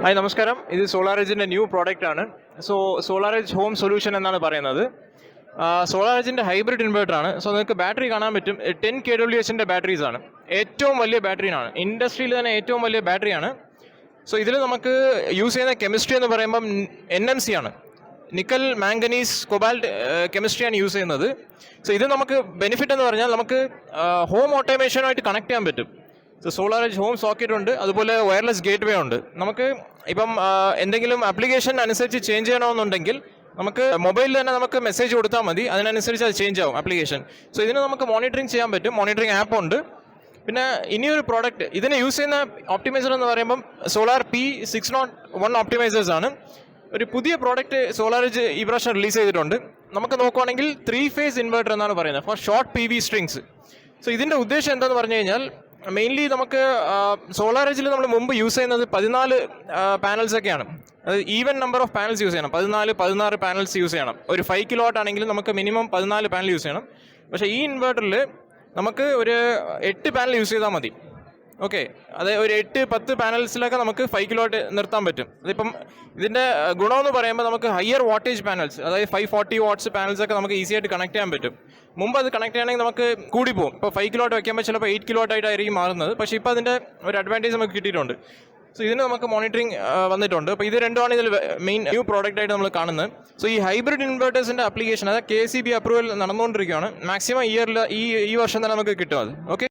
Hi നമസ്കാരം. ഇത് സോളാറേജിൻ്റെ new product ആണ്. സോളാറേജ് ഹോം സൊല്യൂഷൻ എന്നാണ് പറയുന്നത്. സോളാറേജിൻ്റെ ഹൈബ്രിഡ് ഇൻവെർട്ടർ ആണ്. നിങ്ങൾക്ക് ബാറ്ററി കാണാൻ പറ്റും. 10 kWhന്റെ ബാറ്ററീസ് ആണ്. ഏറ്റവും വലിയ ബാറ്ററിയാണ്, ഇൻഡസ്ട്രിയിൽ തന്നെ ഏറ്റവും വലിയ ബാറ്ററിയാണ്. ഇതിൽ നമുക്ക് യൂസ് ചെയ്യുന്ന കെമിസ്ട്രി എന്ന് പറയുമ്പം NMC ആണ്, നിക്കൽ മാംഗനീസ് കൊബാൾട്ട് കെമിസ്ട്രിയാണ് യൂസ് ചെയ്യുന്നത്. ഇത് നമുക്ക് ബെനിഫിറ്റ് എന്ന് പറഞ്ഞാൽ നമുക്ക് ഹോം ഓട്ടോമേഷനുമായിട്ട് കണക്ട് ചെയ്യാൻ പറ്റും. സോളാറേജ് ഹോം സോക്കറ്റ് ഉണ്ട്, അതുപോലെ വയർലെസ് ഗേറ്റ് വേ ഉണ്ട്. നമുക്ക് ഇപ്പം എന്തെങ്കിലും ആപ്ലിക്കേഷൻ അനുസരിച്ച് ചേഞ്ച് ചെയ്യണമെന്നുണ്ടെങ്കിൽ നമുക്ക് മൊബൈലിൽ തന്നെ നമുക്ക് മെസ്സേജ് കൊടുത്താൽ മതി, അതിനനുസരിച്ച് അത് ചേഞ്ച് ആവും ആപ്ലിക്കേഷൻ. ഇതിന് നമുക്ക് മോണിറ്ററിങ് ചെയ്യാൻ പറ്റും, മോണിറ്ററിങ് ആപ്പ് ഉണ്ട്. പിന്നെ ഇനിയൊരു പ്രോഡക്റ്റ് ഇതിനെ യൂസ് ചെയ്യുന്ന ഓപ്റ്റിമൈസർ എന്ന് പറയുമ്പം സോളാർ P601 ഓപ്റ്റിമൈസേഴ്സ് ആണ്. ഒരു പുതിയ പ്രോഡക്റ്റ് സോളാറേജ് ഈ പ്രാവശ്യം റിലീസ് ചെയ്തിട്ടുണ്ട്. നമുക്ക് നോക്കുവാണെങ്കിൽ 3 phase ഇൻവെർട്ടർ എന്നാണ് പറയുന്നത്, ഫോർ ഷോർട്ട് PV സ്ട്രിങ്സ്. ഇതിൻ്റെ ഉദ്ദേശം എന്താണെന്ന് പറഞ്ഞു കഴിഞ്ഞാൽ മെയിൻലി നമുക്ക് സോളാറേജിൽ നമ്മൾ മുമ്പ് യൂസ് ചെയ്യുന്നത് 14 പാനൽസ് ഒക്കെയാണ്. അത് even number of panels use ചെയ്യണം, 14-16 പാനൽസ് യൂസ് ചെയ്യണം. ഒരു 5 kW ആണെങ്കിൽ നമുക്ക് മിനിമം 14 പാനൽ യൂസ് ചെയ്യണം. പക്ഷേ ഈ ഇൻവെർട്ടറിൽ നമുക്ക് ഒരു 8 പാനൽ യൂസ് ചെയ്താൽ മതി. ഓക്കെ, അത് ഒരു 8-10 പാനൽസിലൊക്കെ നമുക്ക് 5 kW നിർത്താൻ പറ്റും. അതിപ്പം ഇതിൻ്റെ ഗുണമെന്ന് പറയുമ്പോൾ നമുക്ക് ഹയർ വാട്ടേജ് പാനൽസ്, അതായത് 540 watts പാനൽസ് ഒക്കെ നമുക്ക് ഈസി ആയിട്ട് കണക്ട് ചെയ്യാൻ പറ്റും. മുമ്പ് അത് കണക്ട് ചെയ്യണമെങ്കിൽ നമുക്ക് കൂടിപ്പോകും. ഇപ്പോൾ 5 kW വയ്ക്കുമ്പോൾ ചിലപ്പോൾ 8 kW ആയിട്ടായിരിക്കും മാറുന്നത്. പക്ഷേ ഇപ്പോൾ അതിൻ്റെ ഒരു അഡ്വാൻറ്റേജ് നമുക്ക് കിട്ടിയിട്ടുണ്ട്. ഇതിന് നമുക്ക് മോണിറ്ററിങ് വന്നിട്ടുണ്ട്. അപ്പോൾ ഇത് രണ്ടുമാണ് ഇതിൽ മെയിൻ ന്യൂ പ്രോഡക്റ്റ് ആയിട്ട് നമ്മൾ കാണുന്നത്. ഈ ഹൈബ്രിഡ് ഇൻവെർട്ടേഴ്സിൻ്റെ അപ്ലിക്കേഷൻ, അതായത് KCB അപ്രൂവൽ നടന്നുകൊണ്ടിരിക്കുകയാണ്. മാക്സിമം ഇയറിൽ ഈ വർഷം തന്നെ നമുക്ക് കിട്ടും അത്. ഓക്കെ.